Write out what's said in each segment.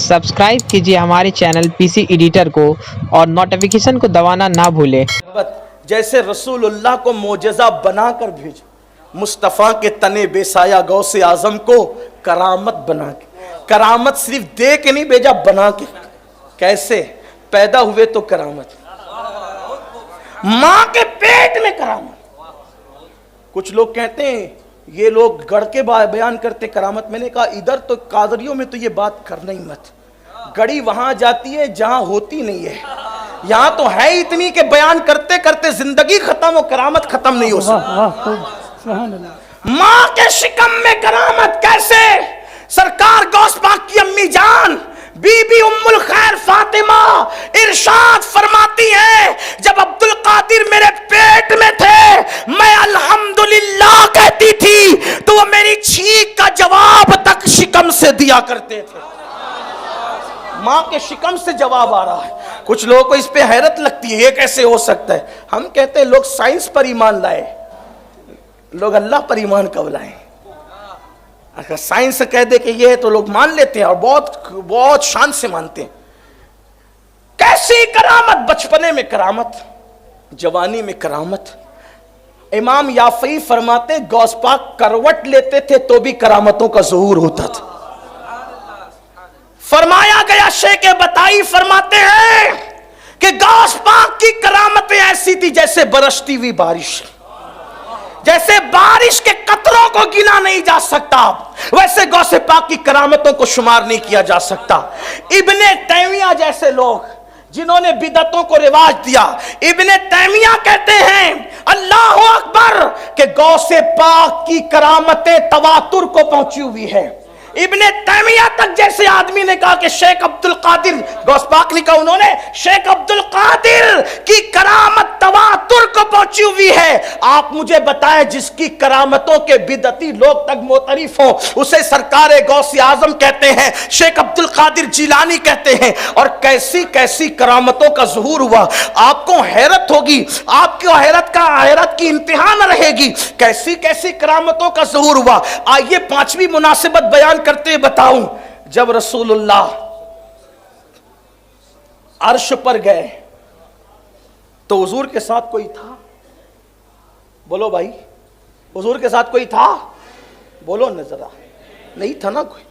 Subscribe कीजिए हमारे channel PC editor को और नोटिफिकेशन को दबाना ना भूलें। जैसे रसूलुल्लाह को मोजज़ा बनाकर भेजा, मुस्तफ़ा के तने बेसाया गौसे आजम को करामत बना के, करामत सिर्फ दे के नहीं भेजा, बना के। कैसे पैदा हुए तो करामत, मां के पेट में करामत। कुछ लोग कहते हैं ये लोग गढ़ के बयान करते करामत। मैंने कहा इधर तो कादरियों में तो ये बात करना ही मत, गड़ी वहां जाती है जहां होती नहीं है, यहां तो है इतनी के बयान करते करते जिंदगी खत्म हो, करामत खत्म नहीं हो सकती। मां के शिकम में करामत कैसे? सरकार गौस पाक की अम्मी जान बीबी उम्मुल खैर फातिमा इरशाद फरमाती है, जब अब्दुल कादिर मेरे पेट में थे मैं अल्हम्दुलिल्लाह कहती थी तो वो मेरी छींक का जवाब तक शिकम से दिया करते थे। मां के शिकम से जवाब आ रहा है। कुछ लोगों को इस पे हैरत लगती है, ये कैसे हो सकता है? हम कहते हैं लोग साइंस पर ईमान लाए, लोग अल्लाह पर ईमान कब लाए? अगर साइंस कह दे कि ये है तो लोग मान लेते हैं और बहुत बहुत शान से मानते हैं। कैसी करामत? बचपने में करामत, जवानी में करामत। इमाम याफई फरमाते गौस पाक करवट लेते थे तो भी करामतों का ज़हूर होता था। फरमाया गया शेख बताई फरमाते हैं कि गौस पाक की करामतें ऐसी थी जैसे बरसती हुई बारिश, जैसे बारिश के कतरों को गिना नहीं जा सकता, वैसे गौसे पाक की करामतों को शुमार नहीं किया जा सकता। इब्ने तैमिया जैसे लोग जिन्होंने बिदअतों को रिवाज दिया, इब्ने तैमिया कहते हैं अल्लाहु अकबर के गौसे पाक की करामतें तवातुर को पहुंची हुई है। इब्ने तैमिया तक जैसे आदमी ने कहा कि शेख अब्दुल कादिर, गौस पाक लिखा उन्होंने, शेख अब्दुल कादिर की करामत तवातुर को पहुंची हुई है। आप मुझे बताएं जिसकी करामतों के बिदअती लोग तक मोतरिफ हो उसे सरकारे गौसे आजम कहते हैं, शेख अब्दुल कादिर जिलानी कहते हैं। और कैसी कैसी करामतों का ज़ुहूर हुआ, आपको हैरत होगी, आपको हैरत की इंतहा न रहेगी। कैसी कैसी करामतों का ज़ुहूर हुआ। आइए पांचवी मुनासिबत बयान करते बताऊं। जब रसूलुल्लाह अर्श पर गए तो हुजूर के साथ कोई था? बोलो भाई, हुजूर के साथ कोई था? बोलो न जरा। नहीं था ना कोई।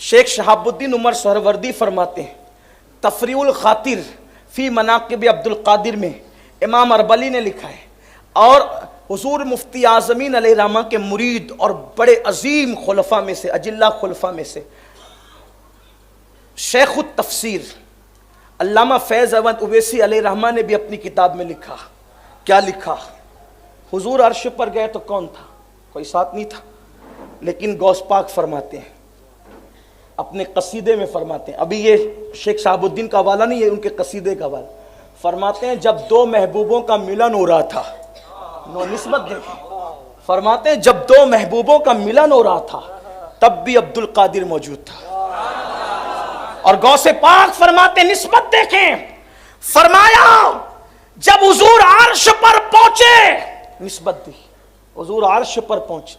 शेख शहाबुद्दीन उमर सहरवर्दी फरमाते हैं तफरीउल खातिर फी मनाकिब अब्दुल कादिर में इमाम अरबली ने लिखा है, और हुजूर मुफ्ती आज़मीन अलैहिर्रहमा के मुरीद और बड़े अजीम खुलफा में से, अजिल्ला खुलफा में से शेखुत तफसीर अल्लामा फैज़ अहमद उवैसी अलैहिर्रहमा ने भी अपनी किताब में लिखा। क्या लिखा? हुजूर अर्श पर गए तो कौन था? कोई साथ नहीं था, लेकिन गौस पाक फरमाते हैं अपने कसीदे में, फरमाते हैं, अभी ये शेख शहाबुद्दीन का हवाला नहीं है, उनके कसीदे का हवाला, फरमाते हैं जब दो महबूबों का मिलन हो रहा था, निस्बत देखें, फरमाते हैं जब दो महबूबों का मिलन हो रहा था तब भी अब्दुल कादिर मौजूद था। और गौसे पाक फरमाते निस्बत देखें, फरमाया जब हुजूर अर्श पर पहुंचे, निस्बत दी, हुजूर अर्श पर पहुंचे,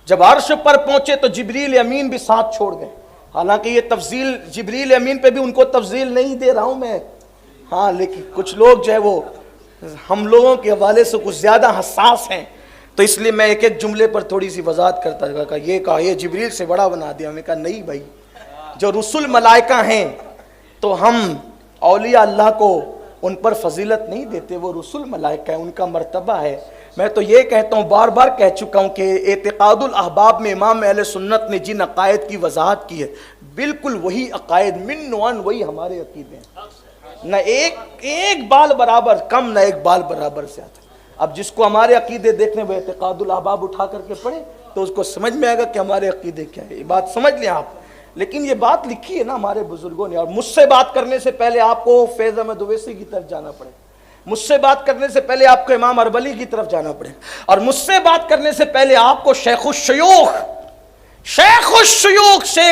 जब अर्श पर पहुंचे तो जिब्रील अमीन भी साथ छोड़ गए। हालांकि ये तफजील जिब्रील अमीन पे भी उनको तफजील नहीं दे रहा हूं मैं, हाँ, लेकिन कुछ लोग जो है वो हम लोगों के हवाले से कुछ ज़्यादा हसास हैं, तो इसलिए मैं एक एक जुमले पर थोड़ी सी वजाहत करता था। ये कहा ये जिब्रील से बड़ा बना दिया। मैं कहा नहीं भाई, जो रुसुल मलाइका हैं तो हम औलिया अल्लाह को उन पर फजीलत नहीं देते, वो रुसुल मलाइका है, उनका मर्तबा है। मैं तो ये कहता हूँ, बार बार कह चुका हूँ कि एतिकादुल अहबाब में इमाम अहले सुन्नत ने जिन अकायद की वजाहत की है बिल्कुल वही अकायद मिन वन वही हमारे अकीदे हैं, न एक बाल बराबर कम, न एक बाल बराबर से आता। अब जिसको हमारे अकीदे देखने वो एतिकादुल अहबाब उठा करके पढ़े तो उसको समझ में आएगा कि हमारे अकीदे क्या है। ये बात समझ लें आप। लेकिन ये बात लिखी है ना हमारे बुजुर्गों ने, और मुझसे बात करने से पहले आपको फैज़ अहमद उवैसी की तरफ जाना पड़ेगा, मुझसे बात करने से पहले आपको इमाम अरबली की तरफ जाना पड़ेगा, और मुझसे बात करने से पहले आपको शेख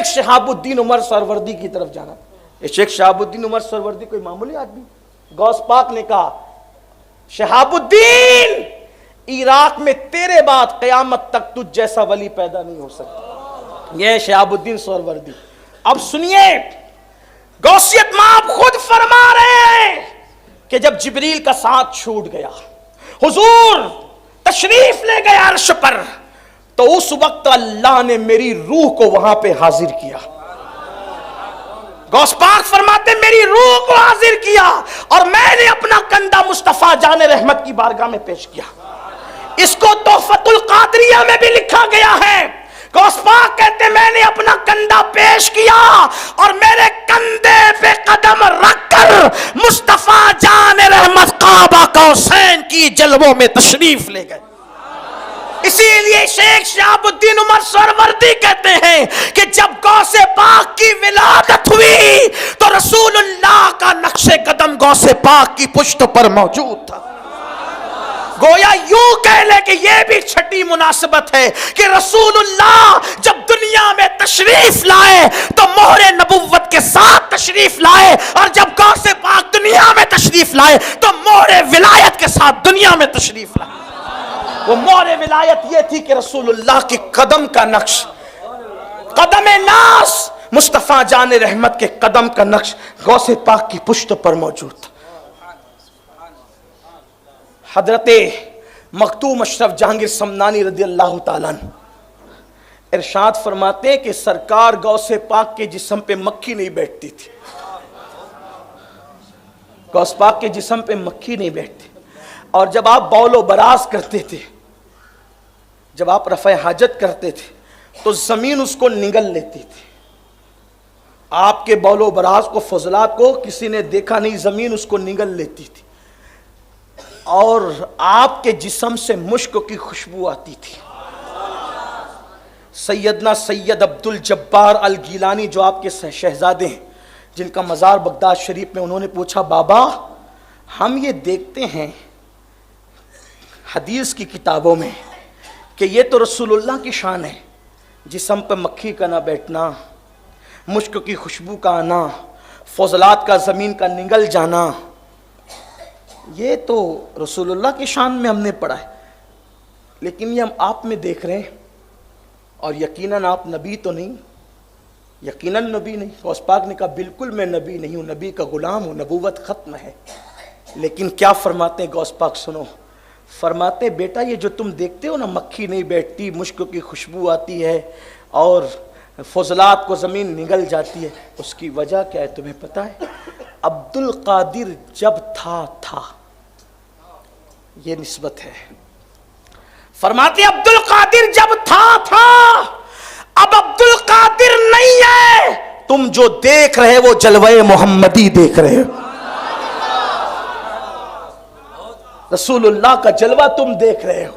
शहाबुद्दीन उमर सहरवर्दी की तरफ जाना। शेख शहाबुद्दीन उमर सहरवर्दी कोई मामूली आदमी? गौस पाक ने कहा शहाबुद्दीन इराक में तेरे बाद क़यामत तक तुझ जैसा वली पैदा नहीं हो सकता। यह शहाबुद्दीन सहरवर्दी। अब सुनिए, गौसियत मां आप खुद फरमा रहे हैं कि जब जिब्रील का साथ छूट गया, हुजूर तशरीफ ले गए अर्श पर, तो उस वक्त अल्लाह ने मेरी रूह को वहां पे हाजिर किया। गौस पाक फरमाते मेरी रूह को हाजिर किया और मैंने अपना कंधा मुस्तफा जाने रहमत की बारगाह में पेश किया। इसको तोहफतुल कादरिया में भी लिखा गया है। गौस पाक कहते मैंने अपना कंधा पेश किया और मेरे कंधे पे कदम रखकर मुस्तफा जाने रहमत काबा कौसैन की जलवों में तशरीफ ले गए। इसीलिए शेख शहाबुद्दीन उमर सरवर्दी कहते हैं कि जब गौसे पाक की विलादत हुई तो रसूलुल्लाह का नक्शे कदम गौसे पाक की पुश्त पर मौजूद था। गोया यूं कह ले कि यह भी छठी मुनासिबत है कि रसूलुल्लाह जब दुनिया में तशरीफ लाए तो मोहरे नबुव्वत के साथ तशरीफ लाए, और जब गौसे पाक दुनिया में तशरीफ लाए तो मोहरे विलायत के साथ दुनिया में तशरीफ लाए। वो मोहरे विलायत ये थी कि रसूलुल्लाह के कदम का नक्श, कदम नास मुस्तफा जाने रहमत के कदम का नक्श गौसे पाक की पुश्त पर मौजूद था। हजरते मखदूम अशरफ जहांगीर समनानी रदी अल्लाह ताला अन्हु इरशाद फरमाते कि सरकार गौसे पाक के जिस्म पे मक्खी नहीं बैठती थी। गौस पाक के जिस्म पे मक्खी नहीं बैठती, और जब आप बौलो बराज करते थे, जब आप रफ़े हाजत करते थे तो जमीन उसको निगल लेती थी। आपके बौलो बराज को, फजलात को किसी ने देखा नहीं, जमीन उसको निगल लेती थी, और आपके जिस्म से मुश्क की खुशबू आती थी। सैयदना सैयद अब्दुल जब्बार अल गीलानी जो आपके शहजादे हैं, जिनका मज़ार बगदाद शरीफ में, उन्होंने पूछा बाबा हम ये देखते हैं हदीस की किताबों में कि ये तो रसूलुल्लाह की शान है, जिस्म पर मक्खी का ना बैठना, मुश्क की खुशबू का आना, फजलात का ज़मीन का निगल जाना, ये तो रसूलुल्लाह की शान में हमने पढ़ा है, लेकिन ये हम आप में देख रहे हैं, और यकीनन आप नबी तो नहीं, यकीनन नबी नहीं। गौस पाक ने कहा बिल्कुल मैं नबी नहीं हूँ, नबी का गुलाम हूँ, नबूवत ख़त्म है। लेकिन क्या फरमाते हैं गौस पाक, सुनो, फरमाते बेटा ये जो तुम देखते हो ना, मक्खी नहीं बैठती, मुश्क की खुशबू आती है और फजलात को ज़मीन निगल जाती है, उसकी वजह क्या है तुम्हें पता है? अब्दुल कादिर जब था ये निस्बत है। फरमाते अब्दुल कादिर जब था, अब अब्दुल कादिर नहीं है, तुम जो देख रहे वो जलवे मोहम्मदी देख रहे हो। रसूलुल्लाह का जलवा तुम देख रहे हो।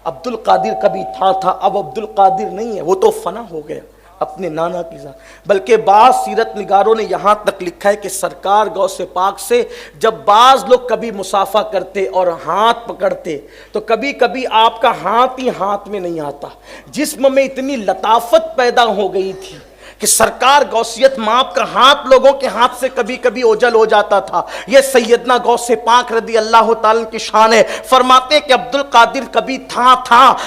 अब्दुल कादिर कभी था, अब अब्दुल कादिर नहीं है, वो तो फना हो गया अपने नाना की जात। बल्कि बाज़ सीरत निगारों ने यहाँ तक लिखा है कि सरकार गौसे पाक से जब बाज़ लोग कभी मुसाफा करते और हाथ पकड़ते तो कभी कभी आपका हाथ ही हाथ में नहीं आता, जिस्म में इतनी लताफत पैदा हो गई थी कि सरकार गौसियत माप का हाथ लोगों के हाथ से कभी कभी ओझल हो जाता था। यह सैयदना गौसे पाक रदी अल्लाह ताला की शान है। फरमाते हैं कि अब्दुल कादिर कभी था,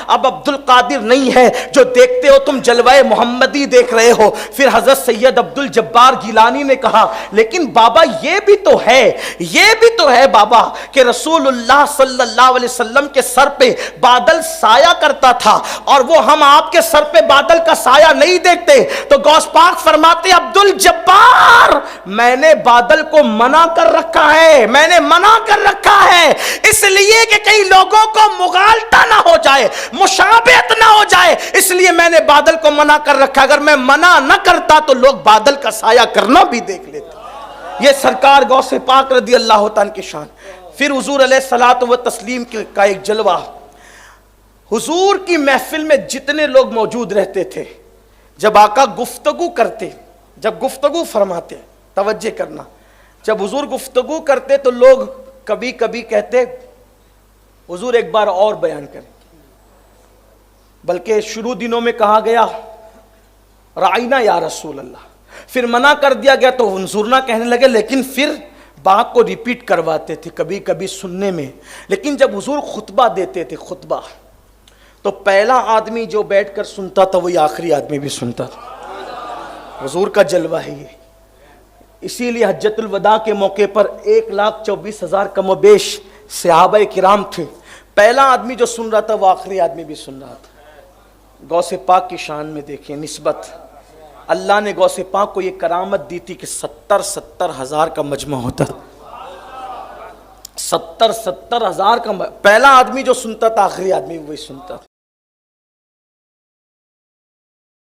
अब अब्दुल कादिर नहीं है, जो देखते हो तुम जलवाए मोहम्मदी देख रहे हो। फिर हजरत सैयद अब्दुल जब्बार गिलानी ने कहा लेकिन बाबा ये भी तो है बाबा कि रसूलुल्लाह सल्लल्लाहु अलैहि वसल्लम के सर पे बादल साया करता था और वो हम आपके सर पे बादल का साया नहीं देखते। तो गौस पाक फरमाते अब्दुल जब्बार मैंने बादल को मना कर रखा है, इसलिए कि कई लोगों को मुगालता ना हो जाए, मुशाबहत ना हो जाए, इसलिए मैंने बादल को मना कर रखा। अगर मैं मना न करता तो लोग बादल का साया करना भी देख लेते। ये सरकार गौसे पाक रदी अल्लाह ताला की शान। फिर हुजूर अलैहिस्सलातु व तस्लीम का एक जलवा, हुजूर की महफिल में जितने लोग मौजूद रहते थे, जब आका गुफ्तगू करते, जब गुफ्तगू फरमाते, तवज्जो करना, जब हुजूर गुफ्तगू करते तो लोग कभी कभी कहते हुजूर एक बार और बयान करें। बल्कि शुरू दिनों में कहा गया राइना या रसूल अल्लाह, फिर मना कर दिया गया तो हुजूरना कहने लगे, लेकिन फिर बात को रिपीट करवाते थे कभी कभी सुनने में। लेकिन जब हुजूर खुतबा देते थे, खुतबा, तो पहला आदमी जो बैठकर सुनता था वही आखिरी आदमी भी सुनता था। हुजूर का जलवा है ये। اسی لیے حجۃ الوداع کے موقع پر 1,24,000 کم و بیش صحابہ کرام تھے. پہلا آدمی جو سن رہا تھا وہ آخری آدمی بھی سن رہا تھا. غوث پاک کی شان میں دیکھیں نسبت. اللہ نے غوث پاک کو یہ کرامت دی تھی کہ 70,000 کا مجمع ہوتا. 70,000 کا. پہلا آدمی جو سنتا تھا آخری آدمی وہی سنتا.